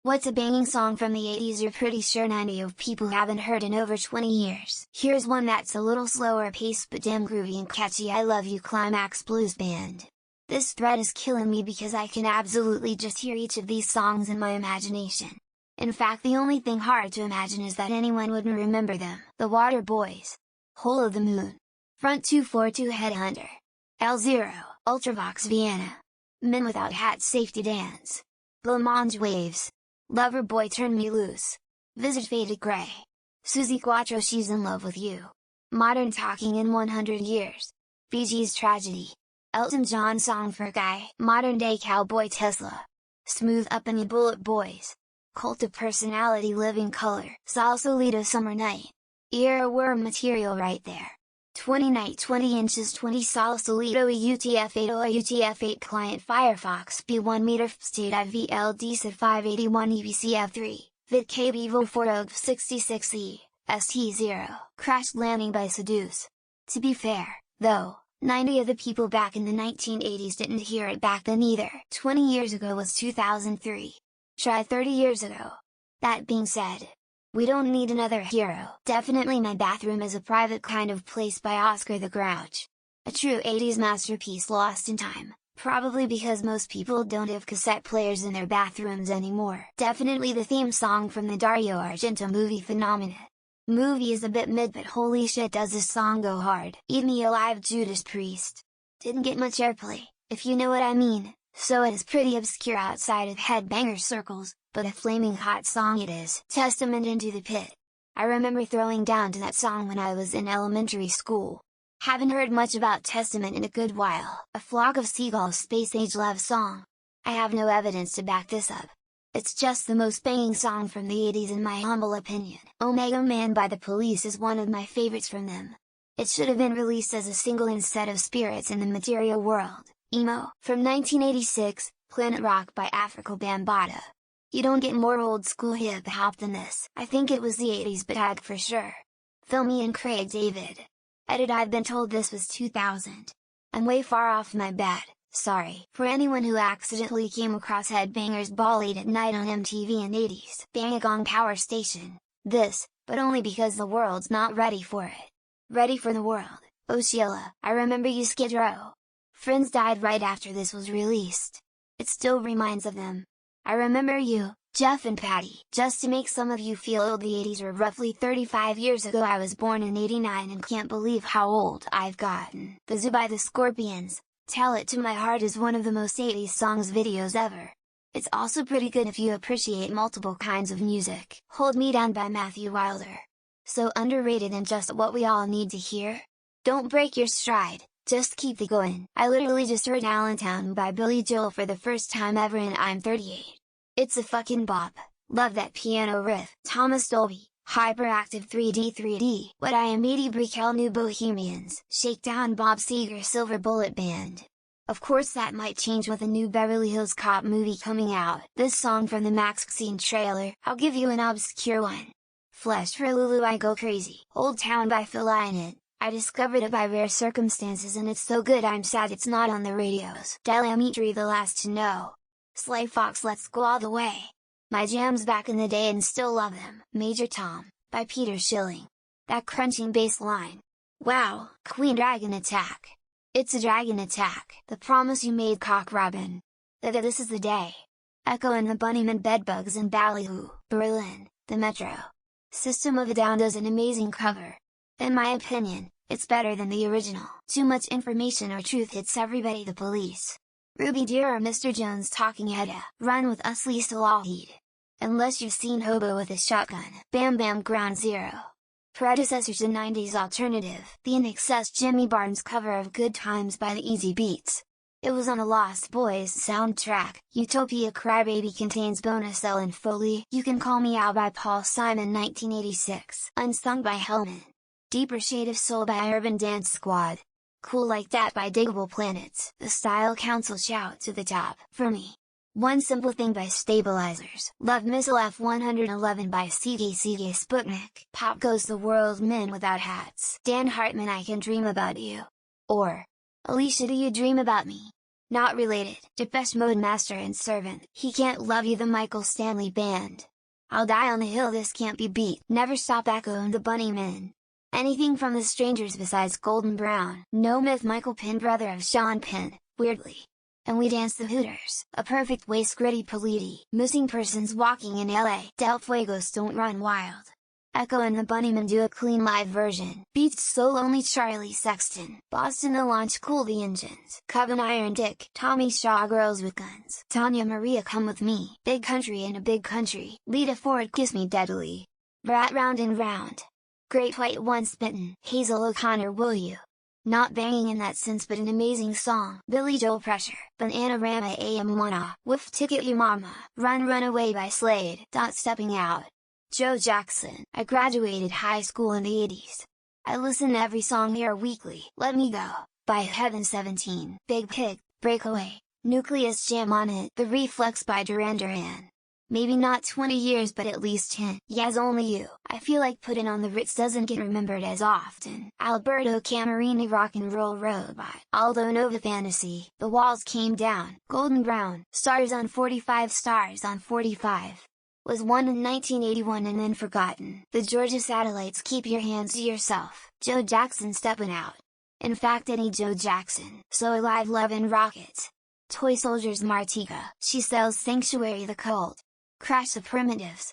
What's a banging song from the 80s you're pretty sure 90 of people haven't heard in over 20 years? Here's one that's a little slower paced but damn groovy and catchy. I Love You Climax Blues Band. This thread is killing me because I can absolutely just hear each of these songs in my imagination. In fact, the only thing hard to imagine is that anyone wouldn't remember them. The Water Boys. Hole of the Moon. Front 242 Headhunter. L0, Ultravox Vienna. Men Without Hats Safety Dance. Blancmange Waves. Lover Boy Turn Me Loose. Visit Faded Grey. Susie Quattro She's in Love with You. Modern Talking in 100 Years. Bee Gees Tragedy. Elton John Song for a Guy. Modern Day Cowboy Tesla. Smooth Up and the Bullet Boys. Cult of Personality Living Color. Sausalito Summer Night. Youre material right there. 20 Night 20 Inches 20 Sausalito UTF-8 UTF-8 Client Firefox B1 meter State IVLD SID 581 EBCF3 VIT KBVO 4 OG 66E ST0 Crash Landing by Seduce. To be fair, though, 90 of the people back in the 1980s didn't hear it back then either. 20 years ago was 2003. Try 30 years ago. That being said, we don't need another hero. Definitely My Bathroom is a Private Kind of Place by Oscar the Grouch. A true 80s masterpiece lost in time, probably because most people don't have cassette players in their bathrooms anymore. Definitely the theme song from the Dario Argento movie Phenomena. Movie is a bit mid but holy shit does this song go hard. Eat Me Alive Judas Priest. Didn't get much airplay, if you know what I mean, so it is pretty obscure outside of headbanger circles, but a flaming hot song it is. Testament Into the Pit. I remember throwing down to that song when I was in elementary school. Haven't heard much about Testament in a good while. A Flock of Seagulls Space Age love song. I have no evidence to back this up. It's just the most banging song from the 80s in my humble opinion. Omega Man by The Police is one of my favorites from them. It should have been released as a single instead of Spirits in the Material World. Emo. From 1986, Planet Rock by Africa Bambaataa. You don't get more old school hip hop than this. I think it was the 80s but tag for sure. Filmy and Craig David. Edit I've been told this was 2000. I'm way far off my bad, sorry. For anyone who accidentally came across Headbangers Ball 8 at night on MTV in 80s. Bangagong Power Station. This, but only because the world's not ready for it. Ready for the world. Oh Sheila, I remember you Skid Row. Friends died right after this was released. It still reminds of them. I remember you, Jeff and Patty. Just to make some of you feel old, the 80s were roughly 35 years ago. I was born in 89 and can't believe how old I've gotten. The Zoo by the Scorpions, Tell It to My Heart is one of the most 80s songs videos ever. It's also pretty good if you appreciate multiple kinds of music. Hold Me Down by Matthew Wilder. So underrated and just what we all need to hear. Don't break your stride. Just keep it going. I literally just heard Allentown by Billy Joel for the first time ever and I'm 38. It's a fucking bop. Love that piano riff. Thomas Dolby, Hyperactive 3D. What I Am Edie Brickell New Bohemians. Shakedown Bob Seger Silver Bullet Band. Of course that might change with a new Beverly Hills Cop movie coming out. This song from the Max Scene trailer. I'll give you an obscure one. Flesh for Lulu I Go Crazy. Old Town by Phil Lynott. I discovered it by rare circumstances and it's so good I'm sad it's not on the radios. Diametry The Last to Know. Sly Fox Let's Go All the Way. My jams back in the day and still love them. Major Tom, by Peter Schilling. That crunching bass line. Wow. Queen Dragon Attack. It's a Dragon Attack. The Promise You Made Cock Robin. This Is the Day. Echo and the Bunnymen Bedbugs in Ballyhoo, Berlin, the Metro. System of a Down does an amazing cover. In my opinion, it's better than the original. Too much information or truth hits everybody. The Police. Ruby Deer or Mr. Jones Talking Heada. Run with Us Lisa Lougheed. Unless you've seen Hobo with a Shotgun. Bam Bam Ground Zero. Predecessor to 90s alternative. The INXS Jimmy Barnes cover of Good Times by the Easy Beats. It was on the Lost Boys soundtrack. Utopia Crybaby contains bonus Ellen Foley. You Can Call Me Out by Paul Simon 1986. Unsung by Hellman. Deeper Shade of Soul by Urban Dance Squad. Cool Like That by Diggable Planets. The Style Council Shout to the Top. For Me. One Simple Thing by Stabilizers. Love Missile F-111 by CK Sputnik. Pop Goes the World Men Without Hats. Dan Hartman I Can Dream About You. Or, Alicia Do You Dream About Me? Not related. Depeche Mode Master and Servant. He Can't Love You the Michael Stanley Band. I'll Die on the Hill This Can't Be Beat. Never Stop Echo and the Bunnymen. Anything from the Strangers besides Golden Brown. No Myth Michael Penn brother of Sean Penn, weirdly. And We Dance the Hooters. A Perfect Waste Gritty Politi. Missing Persons Walking in LA. Del Fuegos Don't Run Wild. Echo and the Bunnymen do a clean live version. Beats So Lonely Charlie Sexton. Boston The Launch Cool the Engines. Coven Iron Dick. Tommy Shaw Girls with Guns. Tanya Maria Come With Me. Big Country in a Big Country. Lita Ford Kiss Me Deadly. Brat Round and Round. Great White One Spittin'. Hazel O'Connor Will You? Not banging in that sense but an amazing song. Billy Joel Pressure. Bananarama AM1A. Woof Ticket You Mama. Run Run Away by Slade. Dot Stepping Out. Joe Jackson. I graduated high school in the 80s. I listen to every song here weekly. Let Me Go, by Heaven 17. Big Pig, Breakaway, Nucleus Jam on It. The Reflex by Duran Duran. Maybe not 20 years but at least 10. Yes Only You. I feel like Puttin' on the Ritz doesn't get remembered as often. Alberto Camerini Rock and Roll Robot. Aldo Nova Fantasy. The Walls Came Down. Golden Brown. Stars on 45 Stars on 45. Was won in 1981 and then forgotten. The Georgia Satellites Keep Your Hands to Yourself. Joe Jackson Steppin' Out. In fact any Joe Jackson. So Alive Love and Rockets. Toy Soldiers Martika. She Sells Sanctuary the Cult. Crash the Primitives.